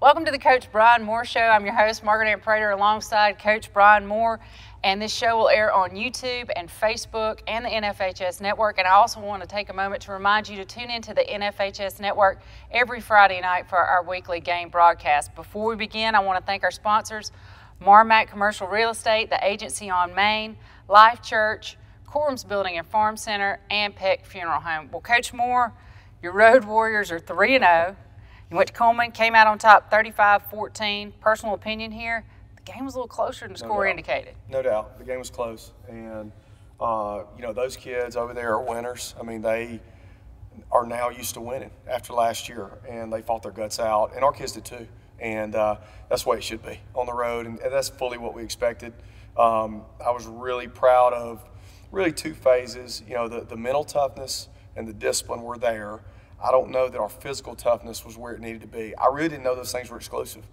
Welcome to the Coach Brian Moore Show. I'm your host, Margaret Ann Prater, alongside Coach Brian Moore. And this show will air on YouTube and Facebook and the NFHS Network. And I also want to take a moment to remind you to tune into the NFHS Network every Friday night for our weekly game broadcast. Before we begin, I want to thank our sponsors, Marmac Commercial Real Estate, the Agency on Main, Life Church, Corums Building and Farm Center, and Peck Funeral Home. Well, Coach Moore, your Road Warriors are 3-0. You went to Coleman, came out on top 35-14. Personal opinion here, the game was a little closer than the score indicated. No doubt. The game was close. And, those kids over there are winners. I mean, they are now used to winning after last year, and they fought their guts out. And our kids did too. And that's the way it should be on the road, and that's fully what we expected. I was really proud of really two phases. You know, the mental toughness and the discipline were there. I don't know that our physical toughness was where it needed to be. I really didn't know those things were exclusive,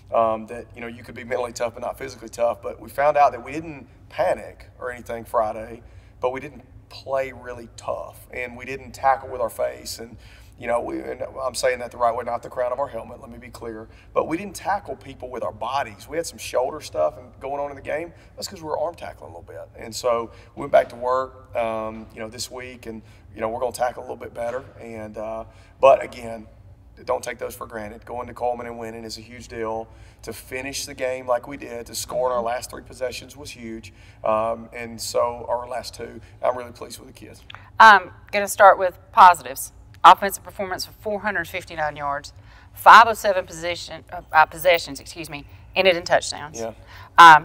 that, you could be mentally tough but not physically tough. But we found out that we didn't panic or anything Friday, but we didn't play really tough, and we didn't tackle with our face. And, and I'm saying that the right way, not the crown of our helmet, let me be clear. But we didn't tackle people with our bodies. We had some shoulder stuff going on in the game. That's because we were arm tackling a little bit. And so we went back to work, this week, and, we're going to tackle a little bit better. And but, again, don't take those for granted. Going to Coleman and winning is a huge deal. To finish the game like we did, to score in our last 3 possessions was huge. And so our last 2, I'm really pleased with the kids. I'm going to start with positives. Offensive performance of 459 yards, 5 of 7 possessions, ended in touchdowns. Yeah.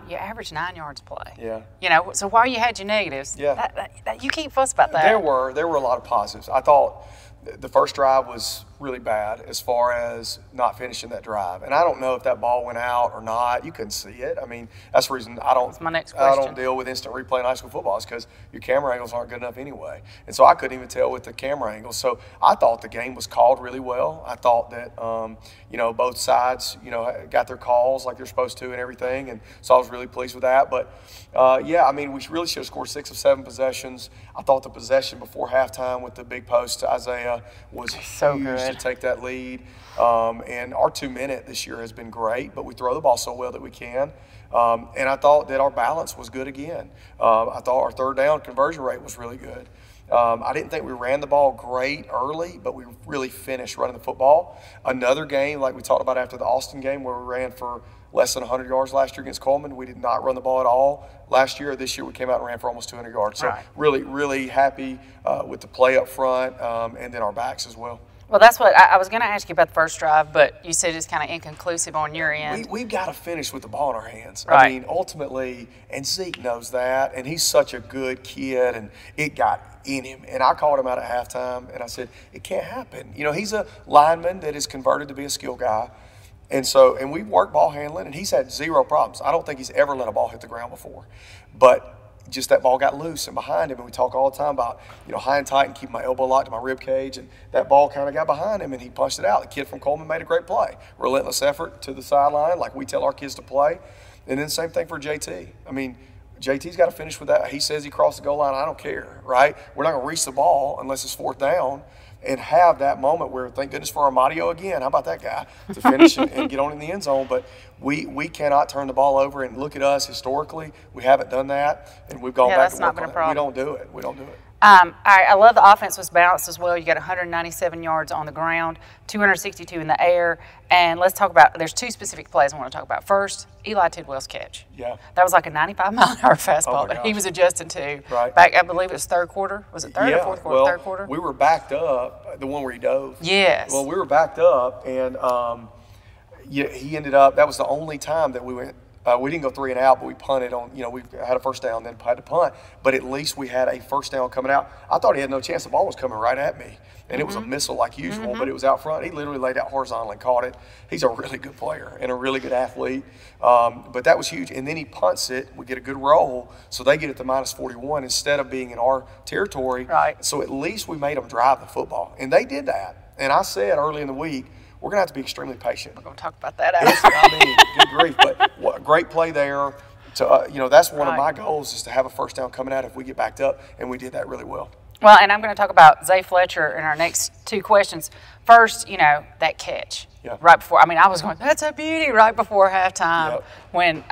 You averaged 9 yards a play. Yeah. So while you had your negatives, yeah. You can't fuss about that. There were a lot of positives. I thought the first drive was really bad as far as not finishing that drive. And I don't know if that ball went out or not. You couldn't see it. I mean, that's the reason That's my next question. I don't deal with instant replay in high school football. It's because your camera angles aren't good enough anyway. And so I couldn't even tell with the camera angles. So I thought the game was called really well. I thought that, both sides, got their calls like they're supposed to and everything. And so I was really pleased with that. But, we really should have scored 6 of 7 possessions. I thought the possession before halftime with the big post to Isaiah was so huge good to take that lead. And our 2-minute this year has been great, but we throw the ball so well that we can. And I thought that our balance was good again. I thought our third down conversion rate was really good. I didn't think we ran the ball great early, but we really finished running the football. Another game, like we talked about after the Austin game, where we ran for less than 100 yards last year against Coleman. We did not run the ball at all last year. This year we came out and ran for almost 200 yards. So really, really happy with the play up front and then our backs as well. Well, that's what I was going to ask you about the first drive, but you said it's kind of inconclusive on your end. We've got to finish with the ball in our hands. Right. I mean, ultimately, and Zeke knows that, and he's such a good kid, and it got in him. And I called him out at halftime, and I said, it can't happen. He's a lineman that is converted to be a skill guy. And we've worked ball handling, and he's had 0 problems. I don't think he's ever let a ball hit the ground before. But just that ball got loose and behind him, and we talk all the time about, high and tight and keep my elbow locked to my rib cage, and that ball kind of got behind him, and he punched it out. The kid from Coleman made a great play. Relentless effort to the sideline like we tell our kids to play. And then same thing for JT. I mean, JT's got to finish with that. He says he crossed the goal line. I don't care, right? We're not going to reach the ball unless it's 4th down and have that moment where, thank goodness for Amadio again. How about that guy to finish and get on in the end zone? But we cannot turn the ball over, and look at us historically. We haven't done that, and we've gone back to work on it. We don't do it. We don't do it. I love the offense was balanced as well. You got 197 yards on the ground, 262 in the air. And let's talk about, there's 2 specific plays I want to talk about. First, Eli Tidwell's catch. Yeah. That was like a 95-mile-an-hour fastball that he was adjusting to. Right. Back, I believe it was third quarter. Was it third or fourth quarter? Well, third quarter? We were backed up, the one where he dove. Yes. Well, we were backed up, and he ended up, that was the only time that we went. We didn't go 3 and out, but we punted on, we had a first down, then had to punt. But at least we had a first down coming out. I thought he had no chance. The ball was coming right at me. And it was a missile like usual, but it was out front. He literally laid out horizontally and caught it. He's a really good player and a really good athlete. But that was huge. And then he punts it. We get a good roll. So they get it to -41 instead of being in our territory. Right. So at least we made them drive the football. And they did that. And I said early in the week, we're going to have to be extremely patient. We're going to talk about that good grief. But what a great play there. That's one of my goals is to have a first down coming out if we get backed up, and we did that really well. Well, and I'm going to talk about Zay Fletcher in our next 2 questions. first, you know, that catch right before. I mean, I was going, that's a beauty right before halftime when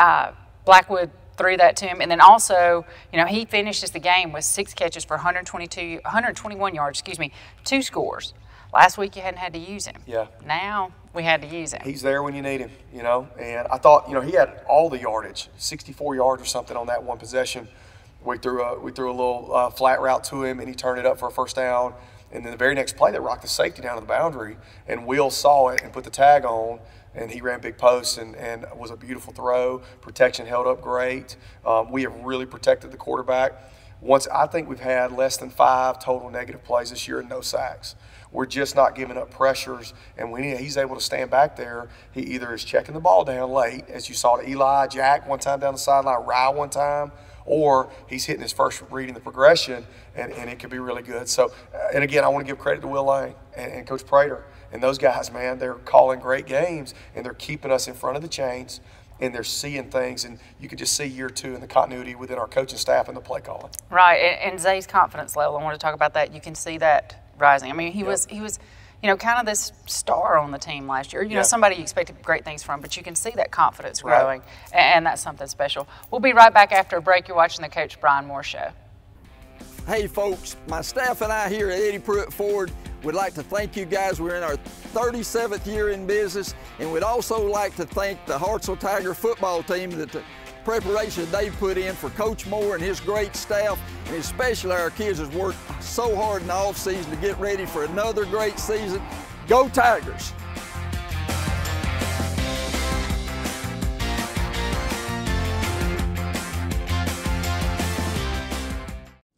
Blackwood threw that to him. And then also, you know, he finishes the game with 6 catches for 121 yards, 2 scores. Last week you hadn't had to use him. Yeah. Now we had to use him. He's there when you need him, you know. And I thought, you know, he had all the yardage, 64 yards or something on that one possession. We threw a little flat route to him, and he turned it up for a first down. And then the very next play, they rocked the safety down to the boundary, and Will saw it and put the tag on, and he ran big posts, and was a beautiful throw. Protection held up great. We have really protected the quarterback. I think we've had less than 5 total negative plays this year and no sacks. We're just not giving up pressures, and when he's able to stand back there, he either is checking the ball down late, as you saw to Eli, Jack one time down the sideline, Rye one time, or he's hitting his first read in the progression, and it could be really good. So, and again, I want to give credit to Will Lane and Coach Prater. And those guys, man, they're calling great games, and they're keeping us in front of the chains, and they're seeing things. And you can just see year 2 in the continuity within our coaching staff and the play calling. Right, and Zay's confidence level, I want to talk about that. You can see that rising. I mean, he was, you know, kind of this star on the team last year. You know, somebody you expected great things from, but you can see that confidence growing, and that's something special. We'll be right back after a break. You're watching the Coach Brian Moore Show. Hey folks, my staff and I here at Eddie Pruitt Ford would like to thank you guys. We're in our 37th year in business, and we'd also like to thank the Hartselle Tiger football team that the preparation they put in for Coach Moore and his great staff, and especially our kids has worked so hard in the off season to get ready for another great season. Go Tigers!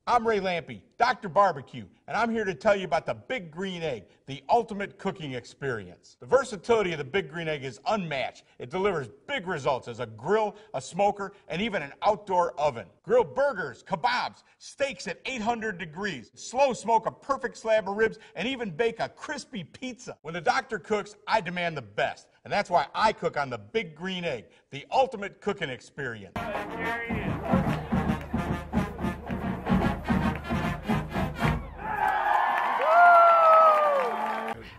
I'm Ray Lampe, Dr. Barbecue, and I'm here to tell you about the Big Green Egg, the ultimate cooking experience. The versatility of the Big Green Egg is unmatched. It delivers big results as a grill, a smoker, and even an outdoor oven. Grill burgers, kebabs, steaks at 800 degrees, slow smoke a perfect slab of ribs, and even bake a crispy pizza. When the doctor cooks, I demand the best, and that's why I cook on the Big Green Egg, the ultimate cooking experience.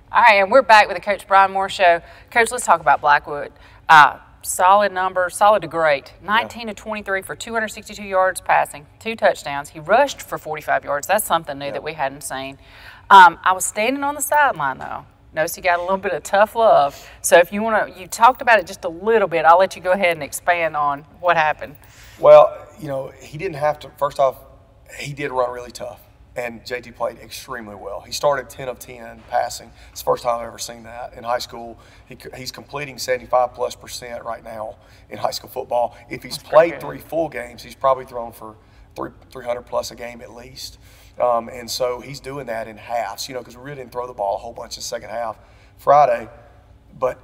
All right, and we're back with the Coach Brian Moore Show. Coach, let's talk about Blackwood. Solid number, solid to great. 19 to 23 for 262 yards passing, 2 touchdowns. He rushed for 45 yards. That's something new that we hadn't seen. I was standing on the sideline, though. Notice he got a little bit of tough love. So if you want to, you talked about it just a little bit. I'll let you go ahead and expand on what happened. Well, you know, he didn't have to. First off, he did run really tough. And JT played extremely well. He started 10 of 10 passing. It's the first time I've ever seen that. In high school, he's completing 75+% right now in high school football. If he's played 3 full games, he's probably thrown for 300 plus a game at least. And so he's doing that in halves, you know, because we really didn't throw the ball a whole bunch in the second half Friday. But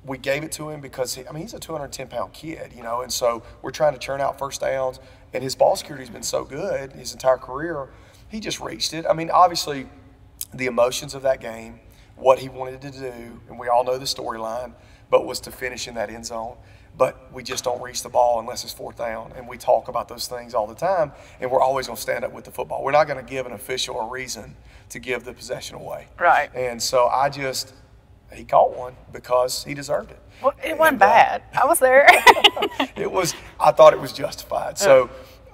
we gave it to him because, he's a 210-pound kid, you know, and so we're trying to churn out first downs. And his ball security's been so good his entire career. He just reached it. I mean, obviously, the emotions of that game, what he wanted to do, and we all know the storyline, but was to finish in that end zone. But we just don't reach the ball unless it's 4th down. And we talk about those things all the time, and we're always going to stand up with the football. We're not going to give an official a reason to give the possession away. Right. And so he caught one because he deserved it. Well, it wasn't bad. I was there. I thought it was justified. So,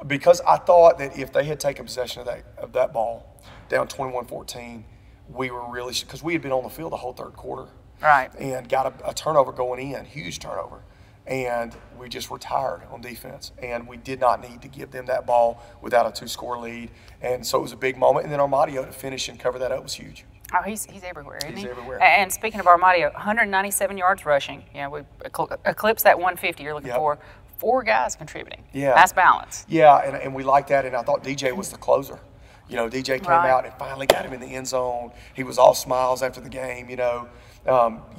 because I thought that if they had taken possession of that ball down 21-14, we were really, because we had been on the field the whole 3rd quarter. Right. And got a turnover going in, huge turnover. And we just were tired on defense. And we did not need to give them that ball without a 2-score lead. And so it was a big moment. And then Armadio to finish and cover that up was huge. Oh, he's everywhere, isn't he? He's everywhere. And speaking of Armadio, 197 yards rushing. You know, we eclipsed that 150 you're looking for. 4 guys contributing. Yeah. That's balance. Yeah, and we like that. And I thought DJ was the closer. You know, DJ came out and finally got him in the end zone. He was all smiles after the game, you know.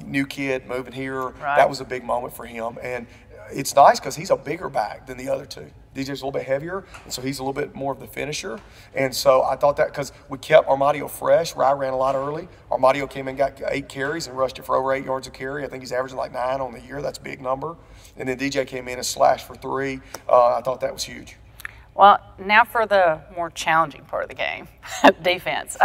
New kid moving here. Right. That was a big moment for him. And it's nice because he's a bigger back than the other 2. DJ's a little bit heavier, and so he's a little bit more of the finisher. And so I thought that because we kept Armadio fresh. Rye ran a lot early. Armadio came in, got 8 carries and rushed it for over 8 yards a carry. I think he's averaging like 9 on the year. That's a big number. And then DJ came in and slashed for 3. I thought that was huge. Well, now for the more challenging part of the game, defense.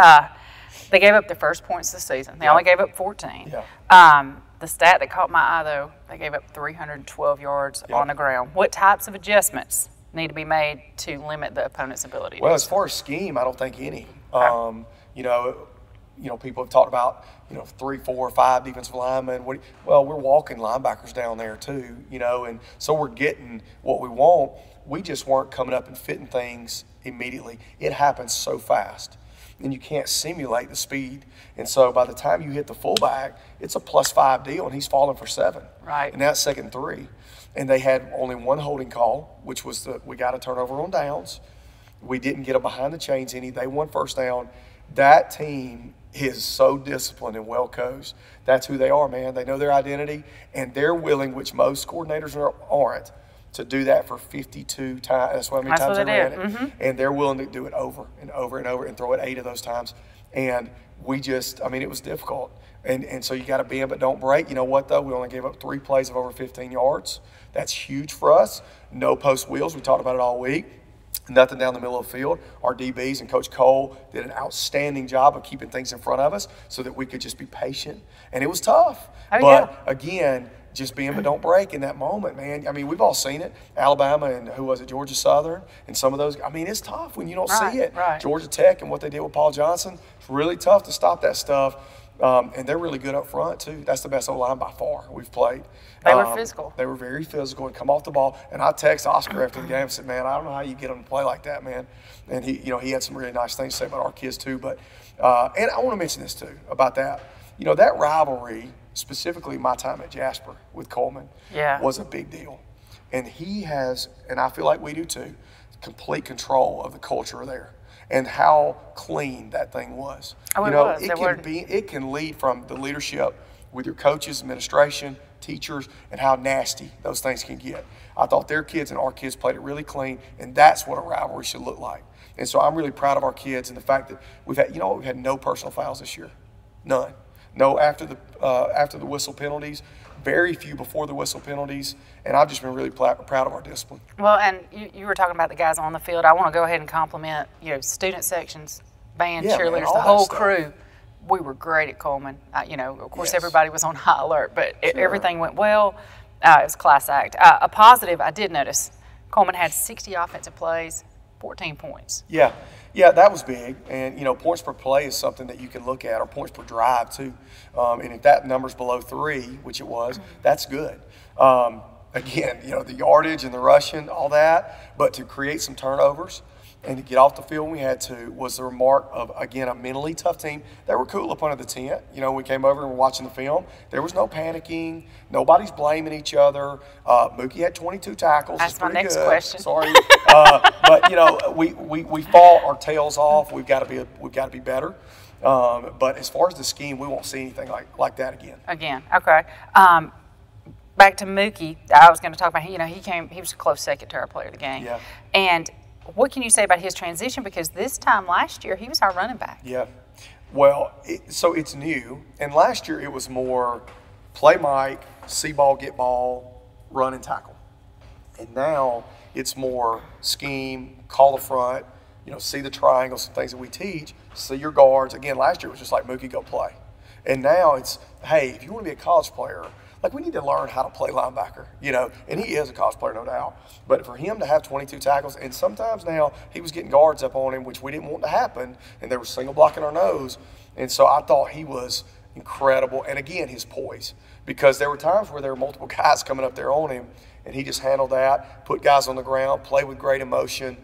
They gave up their first points this season. They only gave up 14. Yeah. The stat that caught my eye, though, they gave up 312 yards on the ground. What types of adjustments need to be made to limit the opponent's ability? Well, as far as scheme, I don't think any. People have talked about 3, 4, 5 defensive linemen. Well, we're walking linebackers down there too, and so we're getting what we want. We just weren't coming up and fitting things immediately. It happens so fast, and you can't simulate the speed. And so by the time you hit the fullback, it's a +5 deal, and he's falling for 7. Right. And that's 2nd and 3. And they had only one holding call, which was we got a turnover on downs. We didn't get them behind the chains any. They won first down. That team is so disciplined and well coached. That's who they are, man. They know their identity, and they're willing, which most coordinators aren't, to do that for 52 times. That's how many times they ran it. Mm-hmm. And they're willing to do it over and over and over and throw it 8 of those times. And we just, it was difficult. And so you got to bend but don't break. You know what, though? We only gave up 3 plays of over 15 yards. That's huge for us. No post wheels. We talked about it all week. Nothing down the middle of the field. Our DBs and Coach Cole did an outstanding job of keeping things in front of us so that we could just be patient. And it was tough. Again, just bend but don't break in that moment, man. We've all seen it. Alabama and Georgia Southern and some of those. It's tough when you don't see it. Right. Georgia Tech and what they did with Paul Johnson, it's really tough to stop that stuff. And they're really good up front, too. That's the best O-line by far we've played. They were physical. They were very physical and come off the ball. And I text Oscar after the game and said, man, I don't know how you get them to play like that, man. And he had some really nice things to say about our kids, too. But and I want to mention this, too, about that. That rivalry, specifically my time at Jasper with Coleman, was a big deal. And he has, and I feel like we do, too, complete control of the culture there. And how clean that thing was. It can lead from the leadership with your coaches, administration, teachers, and how nasty those things can get. I thought their kids and our kids played it really clean, and that's what a rivalry should look like. And so I'm really proud of our kids and the fact that we've had no personal fouls this year, none. No after the whistle penalties. Very few before the whistle penalties, and I've just been really proud of our discipline. Well, and you were talking about the guys on the field. I want to go ahead and compliment, student sections, band, cheerleaders, the whole crew. We were great at Coleman. Of course, everybody was on high alert, but everything went well. It was a class act. A positive, I did notice, Coleman had 60 offensive plays, 14 points. Yeah, that was big. And, points per play is something that you can look at, or points per drive, too. And if that number's below 3, which it was, that's good. Again, the yardage and the rushing, all that. But to create some turnovers and to get off the field when we had to was the remark of, again, a mentally tough team. They were cool up under the tent. We came over and were watching the film. There was no panicking. Nobody's blaming each other. Mookie had 22 tackles. That's my next question. Sorry. But, we fought our tails off. We've got to be better. But as far as the scheme, we won't see anything like that again. Okay. Back to Mookie, I was going to talk about, he was a close second to our player of the game. Yeah. And what can you say about his transition? Because this time last year, he was our running back. Yeah. Well, so it's new. And last year it was more play Mike, see ball, get ball, run and tackle. And now it's more scheme, call the front, see the triangles and things that we teach, see your guards. Again, last year it was just like Mookie, go play. And now it's, hey, if you want to be a college player, we need to learn how to play linebacker, and he is a college player, no doubt. But for him to have 22 tackles, and sometimes now he was getting guards up on him, which we didn't want to happen, and they were single blocking our nose. And so I thought he was incredible. And again, his poise, because there were times where there were multiple guys coming up there on him, and he just handled that, put guys on the ground, played with great emotion,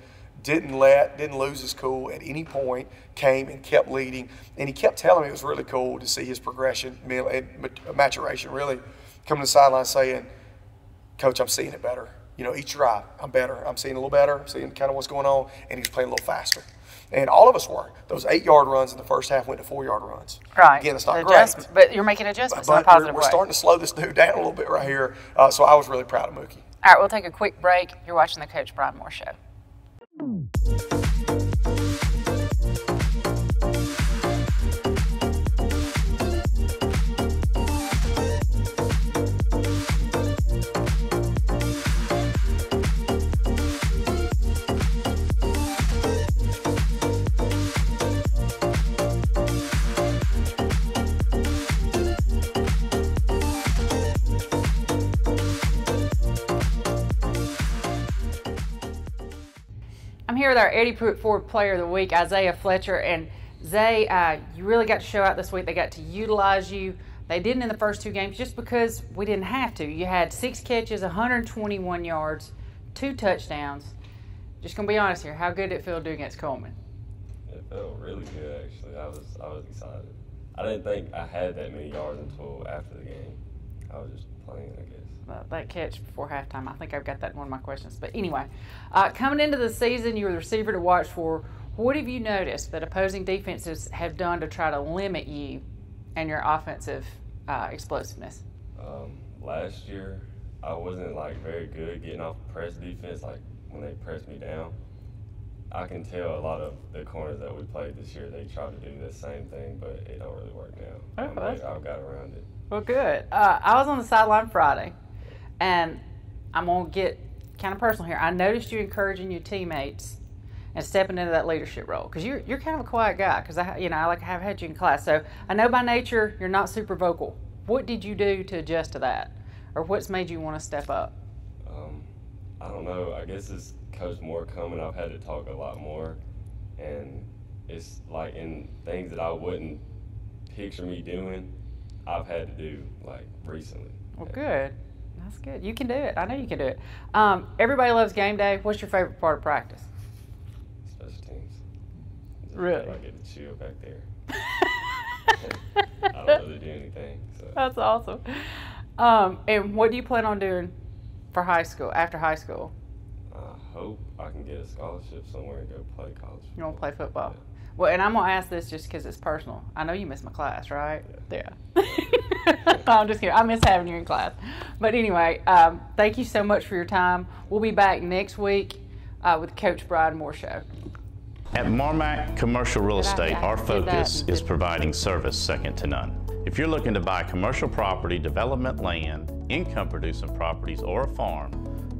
didn't lose his cool at any point, came and kept leading. And he kept telling me it was really cool to see his progression and maturation, really. Coming to the sideline saying, Coach, I'm seeing it better. Each drive, I'm better. I'm seeing a little better. I'm seeing kind of what's going on. And he's playing a little faster. And all of us were. Those 8-yard runs in the first half went to 4-yard runs. Right. Again, it's not great. But you're making adjustments in a positive way. We're starting to slow this dude down a little bit right here. So I was really proud of Mookie. All right, we'll take a quick break. You're watching the Coach Brian Moore Show. I'm here with our Eddie Pruitt Ford Player of the Week, Isaiah Fletcher. And Zay, you really got to show out this week. They got to utilize you. They didn't in the first 2 games just because we didn't have to. You had 6 catches, 121 yards, 2 touchdowns. Just going to be honest here, how good did it feel to do against Coleman? It felt really good, actually. I was excited. I didn't think I had that many yards until after the game. I was just playing, I guess. That catch before halftime, I think I've got that in one of my questions. But anyway, coming into the season, you were the receiver to watch for. What have you noticed that opposing defenses have done to try to limit you and your offensive explosiveness? Last year, I wasn't very good getting off press defense, when they pressed me down. I can tell a lot of the corners that we played this year, they try to do the same thing, but it don't really work now. I've got around it. Well, good. I was on the sideline Friday, and I'm going to get kind of personal here. I noticed you encouraging your teammates and stepping into that leadership role, because you're kind of a quiet guy, because I have had you in class. So I know by nature you're not super vocal. What did you do to adjust to that, or what's made you want to step up? I don't know. I guess it's Coach Moore coming. I've had to talk a lot more, and it's in things that I wouldn't picture me doing, I've had to do recently. Well, good. That's good. You can do it. I know you can do it. Everybody loves game day. What's your favorite part of practice? Special teams. Really? I get to chill back there. I don't really do anything. So. That's awesome. And what do you plan on doing for after high school? I hope I can get a scholarship somewhere and go play college football. You want to play football? Yeah. Well, and I'm going to ask this just because it's personal. I know you missed my class, right? Yeah. I'm just kidding. I miss having you in class. But anyway, thank you so much for your time. We'll be back next week with Coach Brian Moore Show. At Marmac Commercial Real Estate, our focus is providing service second to none. If you're looking to buy commercial property, development land, income-producing properties, or a farm,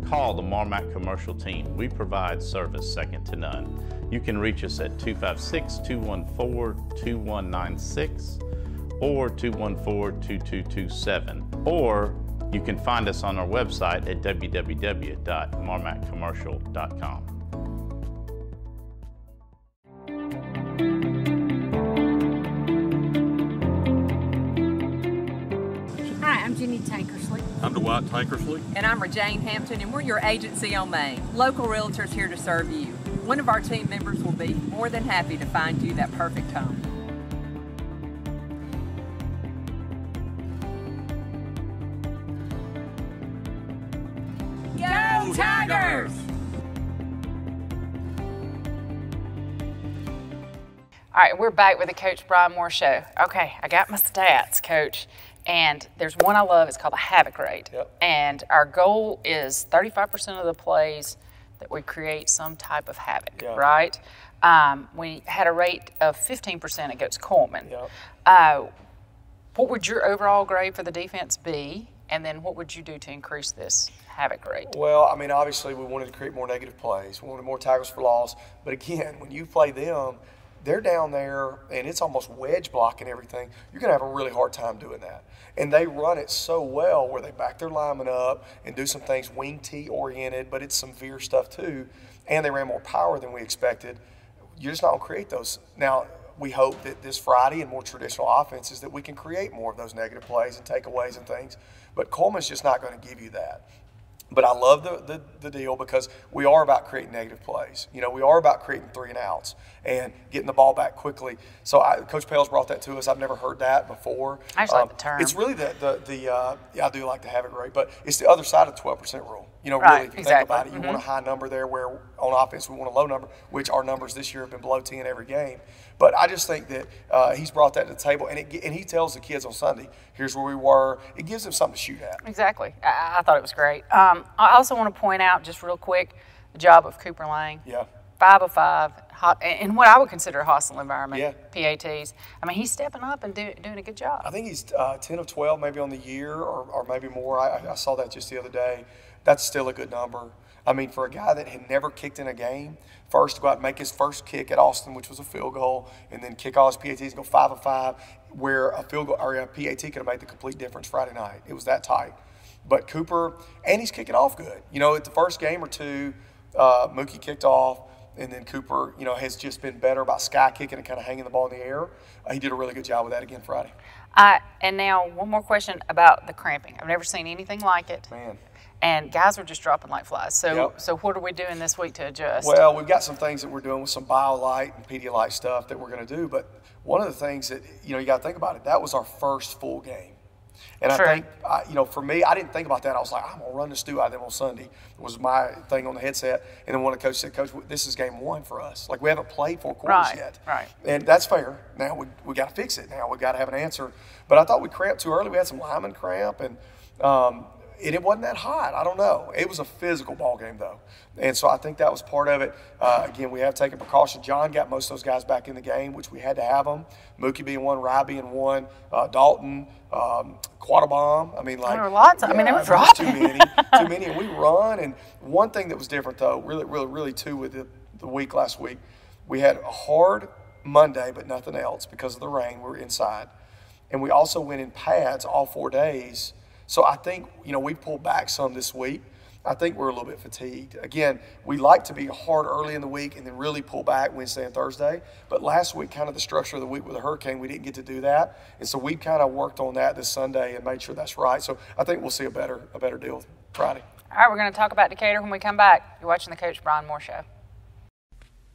call the Marmac Commercial team. We provide service second to none. You can reach us at 256-214-2196 or 214-2227, or you can find us on our website at www.marmaccommercial.com. Hi, I'm Jenny Tankersley. I'm Dwight Tankersley. And I'm Rejane Hampton, and we're your agency on Main. Local realtors here to serve you. One of our team members will be more than happy to find you that perfect home. Go Tigers! All right, we're back with the Coach Brian Moore Show. Okay, I got my stats, Coach. And there's one I love. It's called the havoc rate. Yep. And our goal is 35% of the plays that we create some type of havoc, Yep. right? We had a rate of 15% against Coleman. Yep. What would your overall grade for the defense be? And then what would you do to increase this havoc rate? Well, I mean, obviously we wanted to create more negative plays. We wanted more tackles for loss. But again, when you play them, they're down there and it's almost wedge blocking everything. You're going to have a really hard time doing that. And they run it so well where they back their lineman up and do some things wing T oriented, but it's some veer stuff too. And they ran more power than we expected. You're just not going to create those. Now, we hope that this Friday and more traditional offenses that we can create more of those negative plays and takeaways and things. But Coleman's just not going to give you that. But I love the deal because we are about creating negative plays. You know, we are about creating 3 and outs and getting the ball back quickly. So Coach Pales brought that to us. I've never heard that before. I just like the term. It's really yeah, I do like the havoc rate, but it's the other side of the 12% rule. You know, Right, really, if you exactly. think about it, you want a high number there where on offense we want a low number, which our numbers this year have been below 10 every game. But I just think that he's brought that to the table, and he tells the kids on Sunday, here's where we were. It gives them something to shoot at. Exactly. I thought it was great. I also want to point out just real quick the job of Cooper Lang. Yeah. 5 of 5, in what I would consider a hostile environment, Yeah. PATs. I mean, he's stepping up and doing a good job. I think he's 10 of 12 maybe on the year or maybe more. I saw that just the other day. That's still a good number. I mean, for a guy that had never kicked in a game, first to go out and make his first kick at Austin, which was a field goal, and then kick all his PATs and go 5 of 5, where a field goal or a PAT could have made the complete difference Friday night. It was that tight. But Cooper, and he's kicking off good. You know, at the first game or two, Mookie kicked off. And then Cooper, you know, has just been better about sky kicking and kind of hanging the ball in the air. He did a really good job with that again Friday. And now one more question about the cramping. I've never seen anything like it. Man. And guys are just dropping like flies. So, Yep. so what are we doing this week to adjust? Well, we've got some things that we're doing with some BioLite and Pedialyte stuff that we're going to do. But one of the things that, you know, you got to think about it, that was our first full game. And Sure. I think, you know, for me, I didn't think about that. I was like, I'm going to run the stew out of them on Sunday. It was my thing on the headset. And then one of the coaches said, Coach, this is game one for us. Like, we haven't played 4 quarters yet. Right. And that's fair. Now we got to fix it. Now we got to have an answer. But I thought we cramped too early. We had some lineman cramp. And it wasn't that hot. I don't know. It was a physical ball game, though. And so I think that was part of it. Again, we have taken precaution. John got most of those guys back in the game, which we had to have them. Mookie being one, Rye being one, Dalton, Quattlebaum. I mean, like. There were lots. I mean, they were just dropping. Too many. And we run. And one thing that was different, though, really, too, with the week last week, we had a hard Monday, but nothing else because of the rain. We were inside. And we also went in pads all 4 days. So I think, you know, we pulled back some this week. I think we're a little bit fatigued. Again, we like to be hard early in the week and then really pull back Wednesday and Thursday. But last week, kind of the structure of the week with the hurricane, we didn't get to do that. And so we kind of worked on that this Sunday and made sure that's right. So I think we'll see a better deal Friday. All right, we're going to talk about Decatur when we come back. You're watching the Coach Brian Moore Show.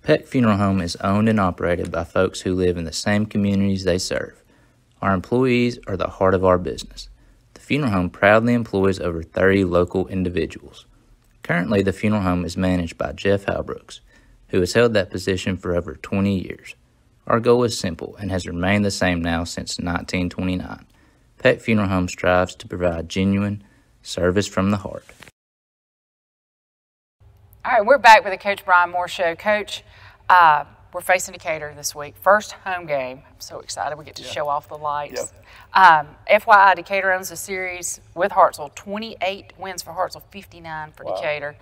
Peck Funeral Home is owned and operated by folks who live in the same communities they serve. Our employees are the heart of our business. The funeral home proudly employs over 30 local individuals. Currently, the funeral home is managed by Jeff Halbrooks, who has held that position for over 20 years. Our goal is simple and has remained the same now since 1929. Peck Funeral Home strives to provide genuine service from the heart. All right, we're back with the Coach Brian Moore Show. Coach, we're facing Decatur this week. First home game. I'm so excited. We get to show off the lights. FYI, Decatur owns the series with Hartsville. 28 wins for Hartsville, 59 for Decatur.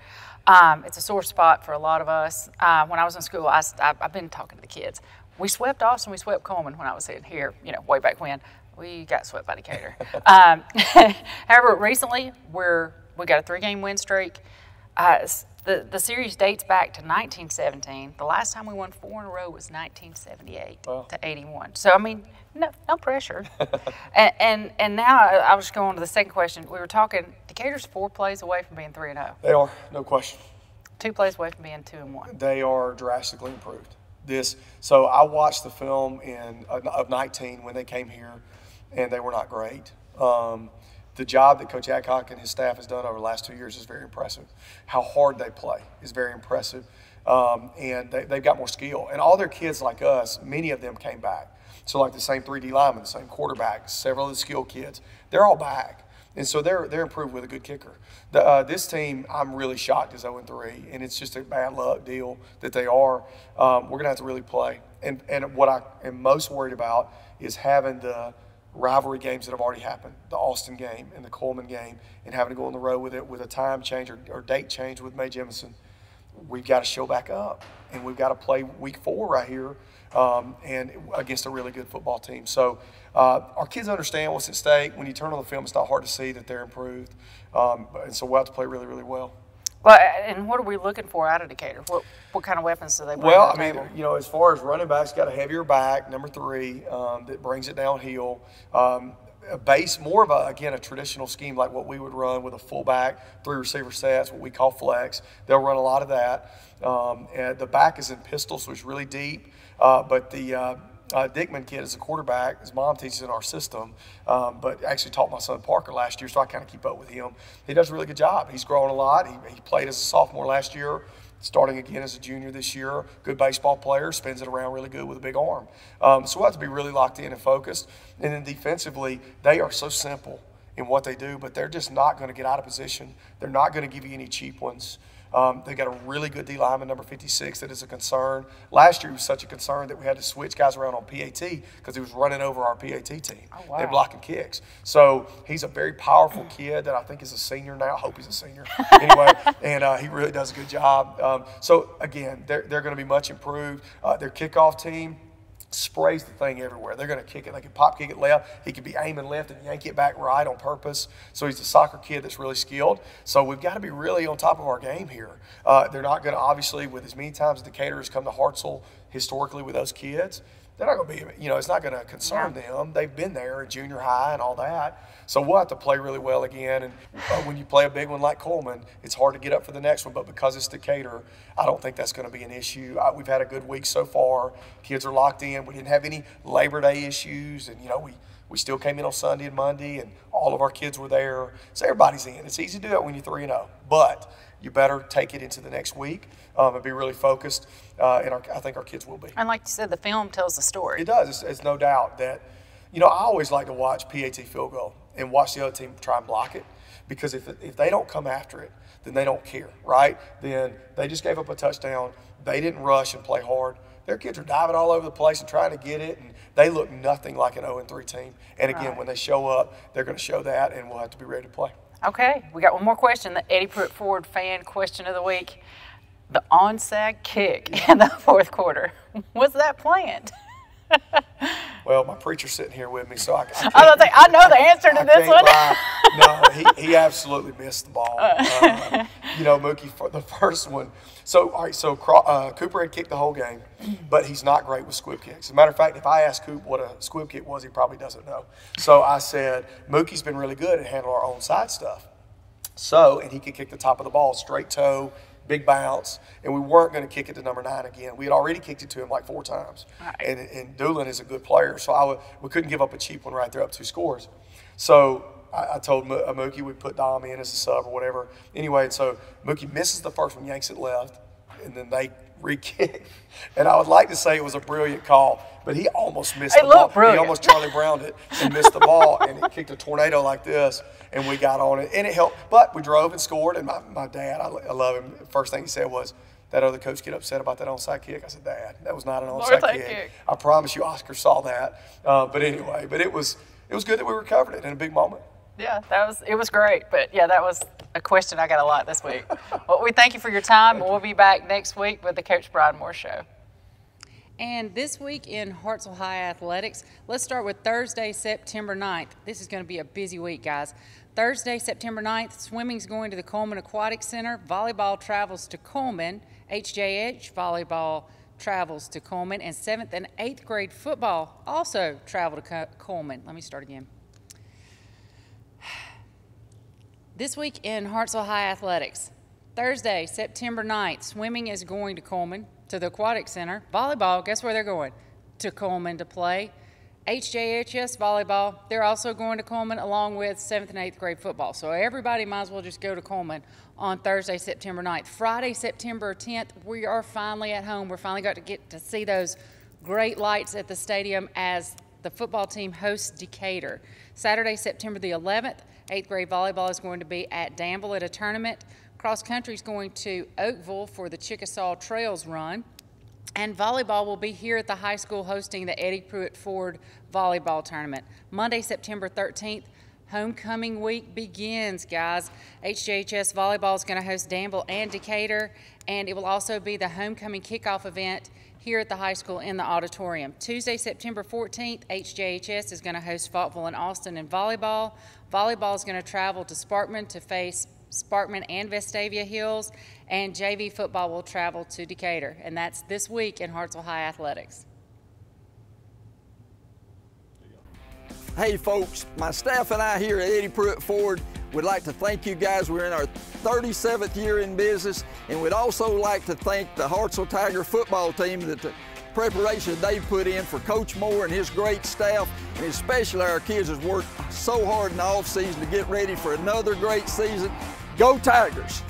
It's a sore spot for a lot of us. When I was in school, I've been talking to the kids. We swept Austin, we swept Coleman when I was in here, you know, way back when. We got swept by Decatur. However, recently, we got a 3-game win streak. The series dates back to 1917. The last time we won 4 in a row was 1978 to 81. So, I mean, no pressure. and now I was going on to the second question. We were talking, Decatur's 4 plays away from being 3-0. They are, no question. 2 plays away from being 2-1. They are drastically improved. So I watched the film of 19 when they came here, and they were not great. The job that Coach Adcock and his staff has done over the last 2 years is very impressive. How hard they play is very impressive. And they've got more skill. And all their kids like us, many of them came back. So like the same 3D linemen, the same quarterback, several of the skill kids, they're all back. And so they're improved with a good kicker. This team, I'm really shocked is 0-3, and it's just a bad luck deal that they are. We're going to have to really play. And what I am most worried about is having the rivalry games that have already happened, the Austin game and the Coleman game, and having to go on the road with it with a time change or date change with Mae Jemison. We've got to show back up, and we've got to play week 4 right here and against a really good football team. So our kids understand what's at stake. When you turn on the film, it's not hard to see that they're improved. And so we'll have to play really, really well. Well, and what are we looking for out of Decatur? What kind of weapons do they bring to the table? Well, I mean, you know, as far as running backs, got a heavier back, number 3, that brings it downhill. A base, more of a traditional scheme like what we would run with a fullback, 3 receiver sets, what we call flex. They'll run a lot of that. And the back is in pistol, so it's really deep. But the Dickman kid is a quarterback. His mom teaches in our system, but actually taught my son Parker last year, so I kind of keep up with him. He does a really good job. He's growing a lot. He played as a sophomore last year, starting again as a junior this year. Good baseball player, spins it around really good with a big arm. So we'll have to be really locked in and focused. And then defensively, they are so simple in what they do, but they're just not going to get out of position. They're not going to give you any cheap ones. They got a really good D lineman, number 56, that is a concern. Last year, it was such a concern that we had to switch guys around on PAT because he was running over our PAT team. Oh, wow. They're blocking kicks. So he's a very powerful kid that I think is a senior now. I hope he's a senior. Anyway, and he really does a good job. So, again, they're going to be much improved. Their kickoff team, sprays the thing everywhere. They're going to kick it. They can pop kick it left. He could be aiming left and yank it back right on purpose. So he's a soccer kid that's really skilled. So we've got to be really on top of our game here. They're not going to, obviously, with as many times as Decatur has come to Hartselle historically with those kids, they're not going to be, it's not going to concern them. They've been there in junior high and all that. So we'll have to play really well again. And when you play a big one like Coleman, it's hard to get up for the next one. But because it's Decatur, I don't think that's going to be an issue. We've had a good week so far. Kids are locked in. We didn't have any Labor Day issues. And, we still came in on Sunday and Monday, and all of our kids were there. So everybody's in. It's easy to do it when you're 3-0. But you better take it into the next week and be really focused. And I think our kids will be. And like you said, the film tells the story. It does. It's no doubt that, I always like to watch PAT field goal and watch the other team try and block it, because if they don't come after it, then they don't care, right? Then they just gave up a touchdown. They didn't rush and play hard. Their kids are diving all over the place and trying to get it, and they look nothing like an 0-3 team. And again, when they show up, they're going to show that, and we'll have to be ready to play. Okay, we got one more question, the Eddie Pruitt Ford fan question of the week. The onside kick in the fourth quarter, was that planned? Well, my preacher's sitting here with me, so I can't. I know the answer to this one. No, he absolutely missed the ball. Mookie, for the first one. So, all right, Cooper had kicked the whole game, but he's not great with squib kicks. As a matter of fact, if I asked Coop what a squib kick was, he probably doesn't know. So I said, Mookie's been really good at handling our own side stuff. And he could kick the top of the ball, straight toe, big bounce, and we weren't going to kick it to number 9 again. We had already kicked it to him like 4 times. Right. And Doolin is a good player, so we couldn't give up a cheap one right there, up 2 scores. So I told Mookie we'd put Dom in as a sub or whatever. Anyway, and so Mookie misses the first one, yanks it left, and then they re-kick. And I would like to say it was a brilliant call, but he almost missed the ball. Brilliant. He almost Charlie Browned it and missed the ball, and it kicked a tornado like this, and we got on it, and it helped. But we drove and scored, and my dad, I love him, the first thing he said was, that other coach get upset about that onside kick? I said, Dad, that was not an onside kick. I promise you Oscar saw that. But anyway, it was good that we recovered it in a big moment. Yeah, it was great. But, yeah, that was a question I got a lot this week. Well, we thank you for your time, and we'll be back next week with the Coach Brian Moore Show. And this week in Hartselle High Athletics, let's start with Thursday, September 9th. This is going to be a busy week, guys. Thursday, September 9th, swimming's going to the Coleman Aquatic Center. Volleyball travels to Coleman. HJH volleyball travels to Coleman. And 7th and 8th grade football also travel to Coleman. Let me start again. This week in Hartselle High Athletics, Thursday, September 9th, swimming is going to Coleman, to the Aquatic Center. Volleyball, guess where they're going? To Coleman to play. HJHS volleyball, they're also going to Coleman along with 7th and 8th grade football. So everybody might as well just go to Coleman on Thursday, September 9th. Friday, September 10th, we are finally at home. We're finally got to get to see those great lights at the stadium as the football team hosts Decatur. Saturday, September the 11th, 8th grade volleyball is going to be at Danville at a tournament. Cross country is going to Oakville for the Chickasaw Trails run. And volleyball will be here at the high school hosting the Eddie Pruitt Ford volleyball tournament. Monday, September 13th, homecoming week begins, guys. HJHS volleyball is going to host Danville and Decatur, and it will also be the homecoming kickoff event here at the high school in the auditorium. Tuesday, September 14th, HJHS is going to host Faultville and Austin in volleyball. Volleyball is going to travel to Sparkman to face Sparkman and Vestavia Hills, and JV football will travel to Decatur. And that's this week in Hartselle High Athletics. Hey folks, my staff and I here at Eddie Pruitt Ford would like to thank you guys. We're in our 37th year in business, and we'd also like to thank the Hartselle Tiger football team that the preparation they put in for Coach Moore and his great staff, and especially our kids has worked so hard in the off season to get ready for another great season. Go Tigers!